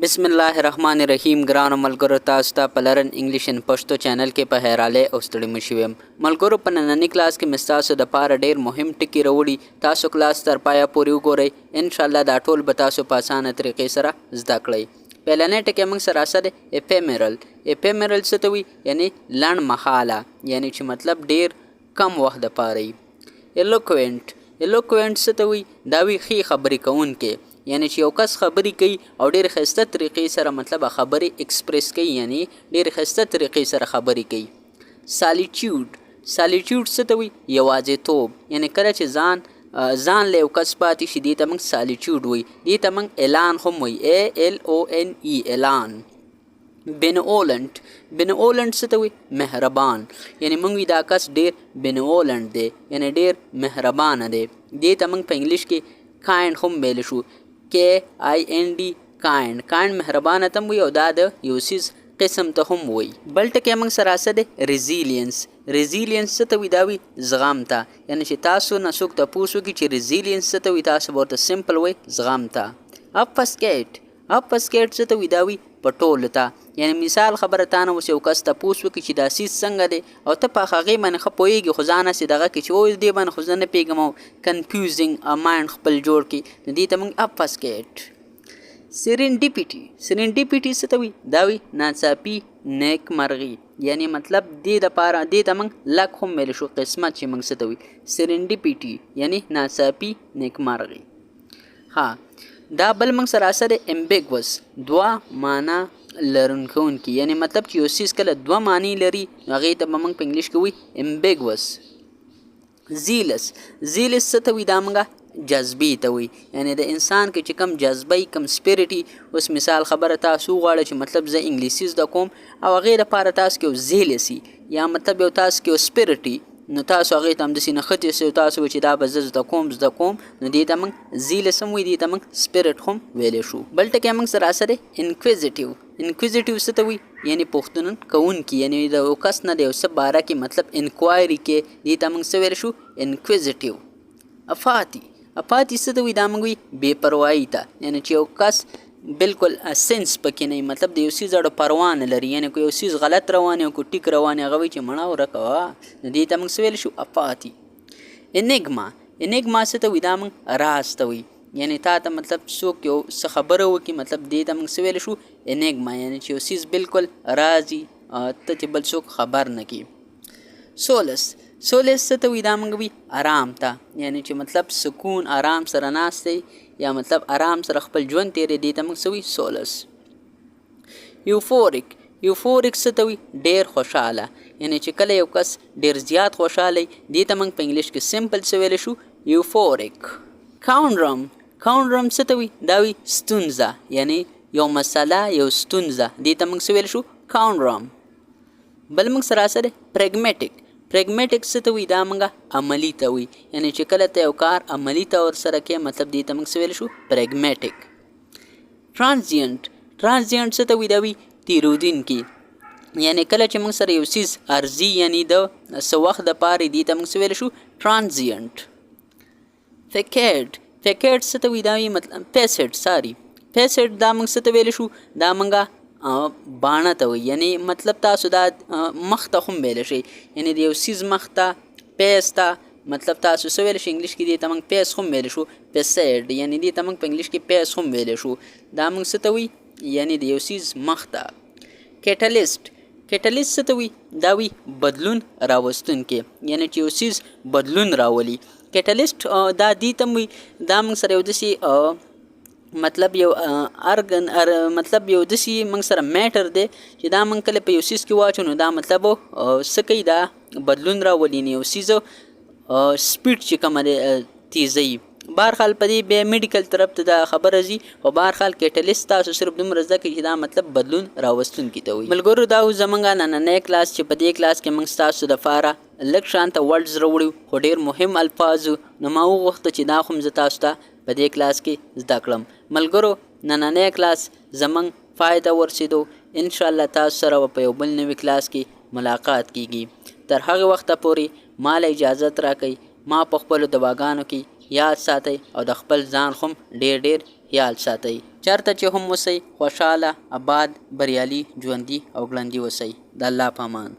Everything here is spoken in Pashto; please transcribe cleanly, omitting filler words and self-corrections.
बिस्मिल्लाहिर्रहमानिर्रहीम ګرانو ملګرو تاسو ته په لرن انګلیش ان پښتو چینل کې په هراله او ستړي مشو يم ملګرو په نننی کلاس کې مستاسو د پاره ډیر مهم ټکی وروړي تاسو کلاس تر پایا پورې وګورئ ان شاء الله دا ټول به تاسو په اسانه طریقې سره زده کړئ پهلنې ټکی موږ سره سره اپیمرل څه ته وي یعنی لړ مخاله یعنی چې مطلب ډیر کم وخت د پاره الوکوینټ څه ته وي دا وی خي خبرې کوونکې یعنی چې یو کس خبرې کوي او ډېر ښایسته طریقې سره مطلب خبرې ایکسپریس کوي یعنی ډېر ښایسته طریقې سره خبرې کوي سالیټیوډ څه ته وي یوازېتوب یعنی کله چې ځان له یو کس پاتې شي دې ته موږ سالیټیوډ وایي دې ته موږ اعلان هم وایي ALONE اعلان بینولنټ څه ته وي مهربان یعنی موږ وی دا کس ډېر بینولنټ دی یعنی ډېر مهربانه دی دې ته موږ په انګلیش کې کایند هم ویل شو KIND کایند مهربانه تم وي او دا د یو سیز قسم ته هم وي بل ټکی موږ سره څه دی ریزیلینس څه ته وي دا وي زغم ته یعنی چې تاسو نه څوک تپوس وکړي چې ریزیلینس څه ته وي تاسو به ورته سمپل وایي زغم ته اپسکیټ څه ته وي دا وي پټول ته یعنی مثال خبره تانه اوس یو کس تپوس وکړي چې دا سیز څنګه دی او ته په هغې باندې ښه پوهېږي خو ځان هسې دغه کړي چې اوس دې باندې خو زه نه پوهېږم او کنفیوزینګ مایند خپل جوړ کړي نو دې ته موږ اپسکیټ سرینډیپیټي څه ته وي دا وي ناڅاپي نیکمرغي یعنی مطلب دې دپاره دې ته موږ لک هم ویلی شو قسمت چې موږ څه ته وي سرینډیپیټي یعنی ناڅاپي نیکمرغي ها دا بل موږ سره سره امبیګوس دوه معنا لرونکي یعنی مطلب چې یو څیز کله دوه معنی لري هغې ته به موږ په انګلیش کې وایي امبیګوس زیلس څه ته وي دا موږ جذبې ته وي یعنی د انسان کې چې کم جذبه کم سپیریټي اوس مثال خبره تاسو غواړئ چې مطلب زه انګلیسي زده کوم او هغې دپاره تاسو کې یو زیلسي یا مطلب یو تاسو کې یو سپیریټي نو تاسو هغې ته همداسې نښتې سئ تاسو به چې دا به زه زده کوم نو دې ته موږ زیلس هم وایي دې ته موږ سپیریټ هم ویلی شو بل ټکی موږ سره سره انکویزیټیو څه ته وایي یعنی پوښتنه کوونکي یعنی د یو کس نه د یو څه باره کې مطلب انکوایري کې دې ته موږ څه ویلی شو انکویزیټیو اپاتي څه ته وایي دا موږ وایي بې پروایي ته یعنی چې یو کس بالکل سنس پکې نه مطلب د یو څیز اړه پروا نه لري یعنی که یو څیز غلط روان او که ټیک روان هغه وایي چې مړه ورکه وه نو دې ته موږ څه ویلی شو اپاتي انیګما څه ته وایي دا موږ راز ته وایي یعنی تا ته مطلب څوک یو څه خبره وکړي مطلب دې ته موږ څه ویلی شو انیګما یعنی چې یو څیز بالکل رازي ته چې بل څوک خبر نه کړي سولس څه ته وایي دا موږ وایي آرام ته یعنی چې مطلب سکون آرام سره ناست دی یا مطلب آرام سره خپل ژوند تیری دې ته موږ څه وایي سولس یوفورک څه ته وایي ډېر خوشحاله یعنی چې کله یو کس ډېر زیات خوشحاله وي دې ته موږ په انګلیش کې سمپل څه ویلی شو یوفورک کاونډرم څه ته وایي دا وایي ستونزه یعنی یو مسله یو ستونزه دې ته موږ څه ویلی شو کاونډرم بل موږ سره سره پریګمیټک څه ته وایي دا موږ عملي ته وایي یعنی چې کله ته یو کار عملي طور سره کوې مطلب دې ته موږ څه ویلی شو پریګمیټک ټرانزینټ څه ته وایي دا وایي تېرودونکي یعنی کله چې موږ سره یو څیز عرضي یعنی د څه وخت دپاره دې ته موږ څه ویلی شو ټرانزینټ فیکیټ څه ته وایي دا وایي مطلب پیسټ دا موږ څه ته ویلی شو دا موږ باڼه ته وایي یعنی مطلب تاسو دا مخ ته هم ویلی شئ یعنی د یو څیز مخ ته پیس ته مطلب تاسو څه ویلی شئ انګلیش کې دې ته موږ پیس هم ویلی شو پیسیډ یعنی دې ته موږ په انګلیش کې پیس هم ویلی شو دا موږ څه ته وایي یعنی د یو څیز مخ ته کیټلیسټ څه ته وایي دا وایي بدلون راوستونکی یعنی چې یو څیز بدلون راولي کیټلیسټ دا دې ته وایي دا موږ سره یو داسې مطلب یو مطلب یو داسې موږ سره میټر دی چې دا موږ کله په یو څیز کې واچو نو دا مطلب څه کوي دا بدلون راولي نو یو څیز سپیډ چې کومه دی تیزوي بهرحال په دې بیا میډیکل طرف ته دا خبره ځي خو بهرحال کیټلیسټ تاسو صرف دومره زده کړئ چې دا مطلب بدلون راوستونکي ته وایي ملګرو دا اوس زموږ نننی کلاس چې په دې کلاس کې موږ ستاسو دپاره لږ شانته ورډز راوړي خو ډېر مهم الفاظ نو ما وغوښته چې دا خو زه تاسو ته په دې کلاس کې زده کړم ملګرو نننی کلاس زموږ فایده ورسېدو انشاءالله تاسو سره په یو بل نوي کلاس کې ملاقات کیږي تر هغه وخته پورې ما له اجازت راکئ ما په خپلو دواګانو کې یاد ساتئ او د خپل ځان هم ډېر خیال ساتئ. چېرته چې هم اوسئ خوشحاله، اباد، بریالي، ژوندي او ګړندي اوسئ. د الله په امان.